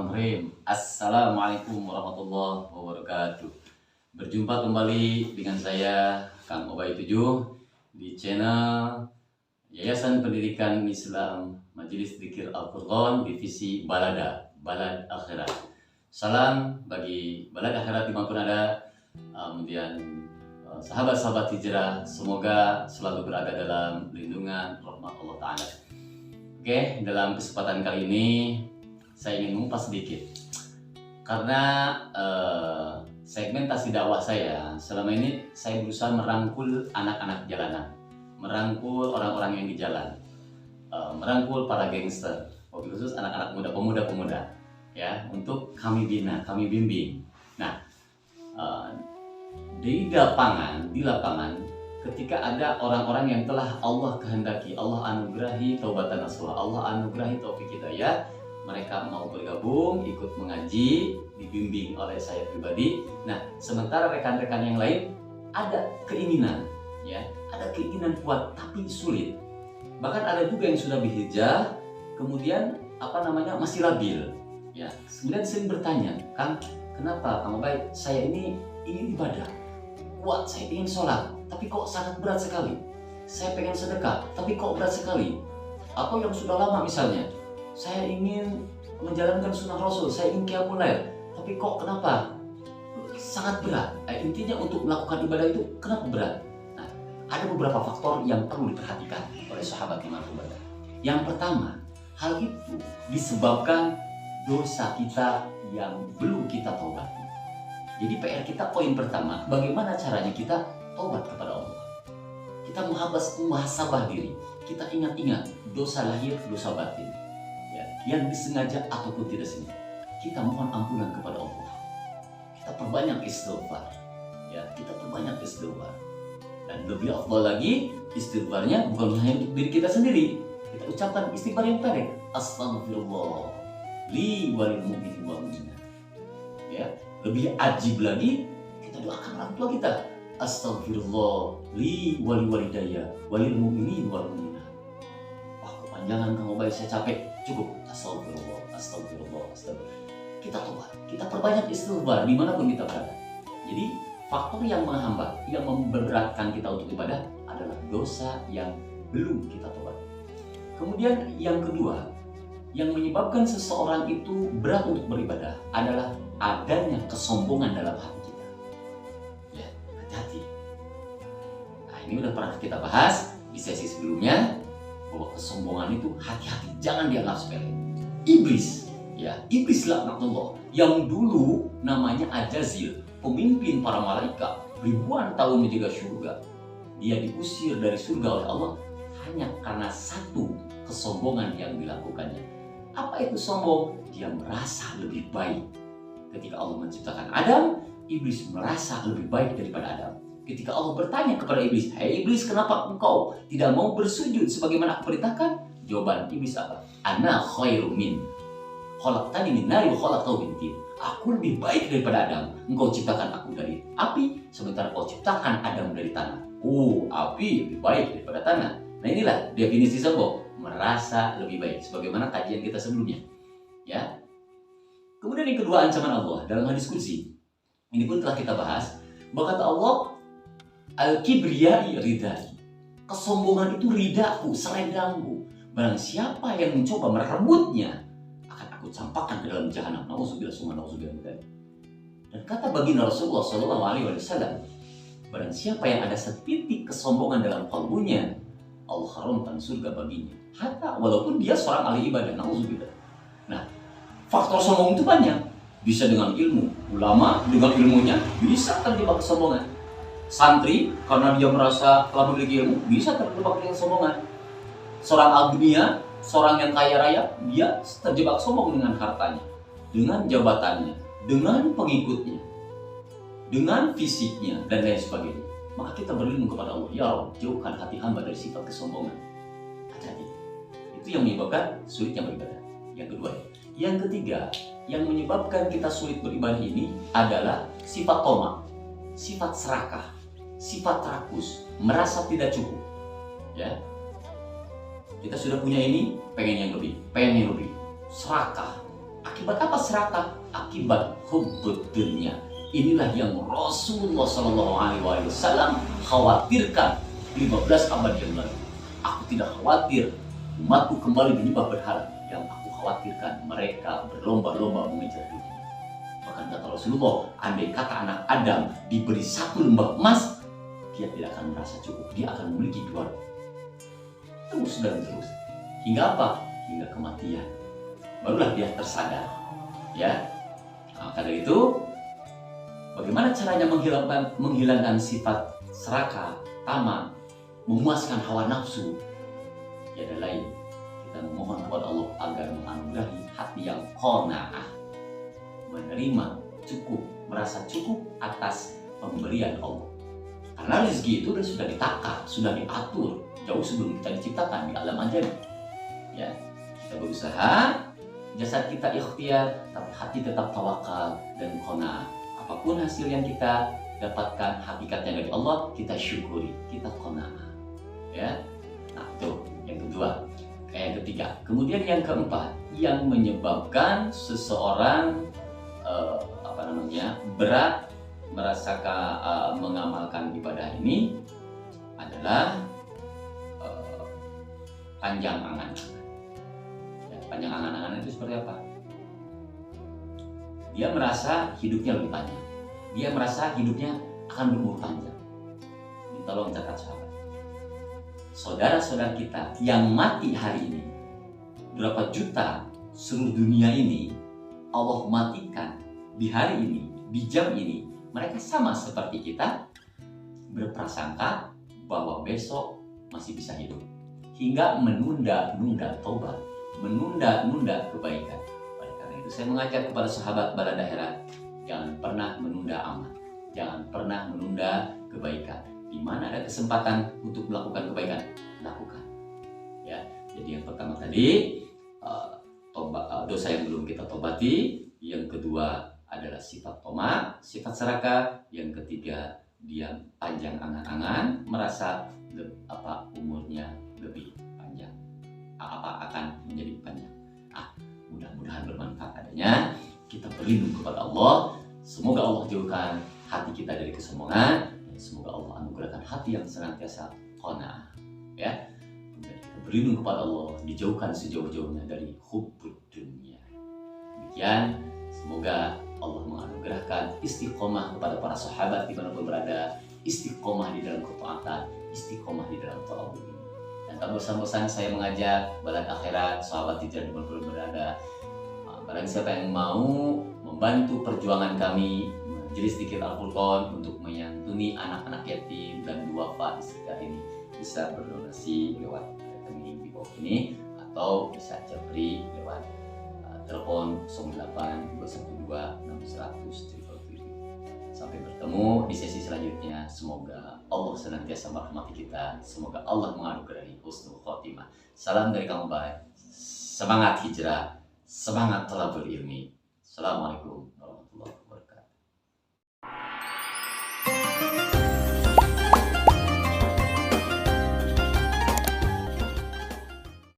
Bismillahirrahmanirrahim. Assalamualaikum warahmatullahi wabarakatuh. Berjumpa kembali dengan saya Kang Obay 7 di channel Yayasan Pendidikan Islam Majelis Dzikir Al-Furqan Divisi Balada Balad Akhirat. Salam bagi Balad Akhirat dimanapun ada. Kemudian sahabat-sahabat hijrah, semoga selalu berada dalam lindungan rahmat Allah Ta'ala. Oke, dalam kesempatan kali ini saya ingin mengupas sedikit karena segmentasi dakwah saya selama ini saya berusaha merangkul anak-anak jalanan, merangkul orang-orang yang di jalan, merangkul para gangster, wabil khusus anak-anak muda, pemuda-pemuda, ya, untuk kami bina, kami bimbing. Nah, di lapangan, ketika ada orang-orang yang telah Allah kehendaki, Allah anugerahi taubatan nasuha, Allah anugerahi taufik hidayah, mereka mau bergabung, ikut mengaji, dibimbing oleh saya pribadi. Nah, sementara rekan-rekan yang lain ada keinginan, ya, ada keinginan kuat tapi sulit. Bahkan ada juga yang sudah berhijrah, kemudian masih labil, ya. Kemudian sering bertanya, Kang, kenapa Kang Obay, saya ini ingin ibadah, kuat, saya ingin sholat, tapi kok sangat berat sekali. Saya pengen sedekah, tapi kok berat sekali. Atau yang sudah lama misalnya, saya ingin menjalankan sunnah Rasul, saya ingin qiyamul lail, tapi kok kenapa sangat berat. Intinya untuk melakukan ibadah itu kenapa berat? Nah, ada beberapa faktor yang perlu diperhatikan oleh sahabat iman ibadah. Yang pertama, hal itu disebabkan dosa kita yang belum kita taubati. Jadi PR kita poin pertama, bagaimana caranya kita taubat kepada Allah. Kita muhasabah diri, kita ingat-ingat dosa lahir, dosa batin, ya, yang disengaja ataupun tidak sengaja. Kita mohon ampunan kepada Allah. Kita perbanyak istighfar, ya, kita perbanyak istighfar. Dan lebih afdal lagi, istighfarnya bukan hanya untuk diri kita sendiri. Kita ucapkan istighfar yang pendek, astagfirullah li walil mu'minin wal mu'minat. Ya, lebih ajib lagi, kita doakan orang tua kita, astagfirullah li wali walidayya walil mu'minin wal mu'minat. Wah, kepanjangan Kang Obay, saya capek. Cukup, astagfirullah, astagfirullah, astagfirullah. Kita tobat, kita perbanyak istighfar dimanapun kita berada. Jadi faktor yang menghambat, yang memberatkan kita untuk ibadah adalah dosa yang belum kita tobat. Kemudian yang kedua, yang menyebabkan seseorang itu berat untuk beribadah adalah adanya kesombongan dalam hati kita. Ya, hati-hati. Nah, ini udah pernah kita bahas di sesi sebelumnya, bahwa kesombongan itu hati-hati, jangan dianggap sepele. Iblis, ya, iblis laknatullah, yang dulu namanya Ajazil, pemimpin para malaikat, ribuan tahun menjaga surga. Dia diusir dari surga oleh Allah hanya karena satu kesombongan yang dilakukannya. Apa itu sombong? Dia merasa lebih baik. Ketika Allah menciptakan Adam, iblis merasa lebih baik daripada Adam. Ketika Allah bertanya kepada iblis, "Hai iblis, kenapa engkau tidak mau bersujud sebagaimana aku perintahkan?" Jawaban iblis apa? "Ana khairum min. Khalaqtani min nari wa khalaqtahu min tin." Aku lebih baik daripada Adam. Engkau ciptakan aku dari api, sementara kau ciptakan Adam dari tanah. Oh, api lebih baik daripada tanah. Nah, inilah definisi sombong, merasa lebih baik, sebagaimana kajian kita sebelumnya, ya. Kemudian yang kedua, ancaman Allah dalam hadis qudsi. Ini pun telah kita bahas, bahwa kata Allah, al-kibriyai ridai. Kesombongan itu ridaku, selendangku. Barang siapa yang mencoba merebutnya, akan aku campakkan ke dalam jahanam. Nauzubillah summa nauzubillah. Dan kata baginda Rasulullah SAW, barang siapa yang ada setitik kesombongan dalam kalbunya, Allah haramkan surga baginya. Hatta walaupun dia seorang ahli ibadah, nauzubillah. Nah, faktor sombong itu banyak. Bisa dengan ilmu, ulama dengan ilmunya bisa terjebak kesombongan. Santri karena dia merasa telah memiliki ilmu bisa terjebak dengan sombongan. Seorang agnia, seorang yang kaya raya, dia terjebak sombong dengan hartanya, dengan jabatannya, dengan pengikutnya, dengan fisiknya dan lain sebagainya. Maka kita berlindung kepada Allah, ya Allah, jauhkan hati hamba dari sifat kesombongan. Hati-hati. Itu yang menyebabkan sulitnya beribadah. Yang kedua. Yang ketiga, yang menyebabkan kita sulit beribadah ini adalah sifat tamak, sifat serakah, sifat rakus, merasa tidak cukup. Ya, kita sudah punya ini, pengen yang lebih, serakah. Akibat apa serakah? Akibat hubbud dunya. Inilah yang Rasulullah Shallallahu Alaihi Wasallam khawatirkan 15 abad yang lalu. Aku tidak khawatir umatku kembali menyembah berhala. Yang aku khawatirkan mereka berlomba-lomba mengejar dunia. Bahkan kata Rasulullah, andai kata anak Adam diberi 1 lembah emas, dia tidak akan merasa cukup. Dia akan memiliki 2. Terus dan terus. Hingga apa? Hingga kematian. Barulah dia tersadar. Ya. Maka dari itu, bagaimana caranya menghilangkan sifat serakah, tamak, memuaskan hawa nafsu? Ya ada lain. Kita memohon kepada Allah agar menganugerahi hati yang qanaah, menerima cukup, merasa cukup atas pemberian Allah. Karena rezeki itu sudah ditakar, sudah diatur jauh sebelum kita diciptakan di alam ajami. Ya, kita berusaha, jasad kita ikhtiar, tapi hati tetap tawakal dan qanaah. Apapun hasil yang kita dapatkan, hakikatnya dari Allah, kita syukuri, kita qanaah. Ya, nah itu yang kedua. Yang ketiga, kemudian yang keempat, yang menyebabkan seseorang berat merasakan mengamalkan ibadah ini adalah panjang angan. Ya, panjang angan-angan itu seperti apa? Dia merasa hidupnya lebih panjang. Dia merasa hidupnya akan berumur panjang. Ini tolong catat sahabat. Saudara-saudara kita yang mati hari ini, berapa juta seluruh dunia ini Allah matikan di hari ini, di jam ini. Mereka sama seperti kita, berprasangka bahwa besok masih bisa hidup, hingga menunda-nunda taubat, menunda-nunda kebaikan. Oleh karena itu saya mengajak kepada sahabat bala daerah, jangan pernah menunda amal, jangan pernah menunda kebaikan. Di mana ada kesempatan untuk melakukan kebaikan, lakukan. Ya, jadi yang pertama tadi dosa yang belum kita tobati, yang kedua adalah sifat tamak, sifat serakah, yang ketiga dia panjang angan-angan, merasa umurnya lebih panjang, akan menjadi panjang. Mudah-mudahan bermanfaat adanya. Kita berlindung kepada Allah. Semoga Allah jauhkan hati kita dari kesombongan. Semoga Allah anugerahkan hati yang senantiasa qanaah. Ya, kita berlindung kepada Allah, dijauhkan sejauh-jauhnya dari hubbud dunya. Demikian, semoga Allah menganugerahkan istiqomah kepada para sahabat dimanapun berada, istiqomah di dalam ketaatan, istiqomah di dalam ta'awud ini. Dan tak bosan-bosan saya mengajak balad akhirat, sahabat hijrah dimanapun berada, barang siapa yang mau membantu perjuangan kami Majelis Dzikir Al-Furqan untuk menyantuni anak-anak yatim dan duafa istiqah ini, bisa berdonasi lewat rekening di bawah ini, atau bisa japri lewat telepon 08 212 600 777. Sampai bertemu di sesi selanjutnya. Semoga Allah senantiasa merahmati kita. Semoga Allah menganugerahi husnul khotimah. Salam dari kamu baik. Semangat hijrah, semangat thalabul ilmi. Assalamualaikum.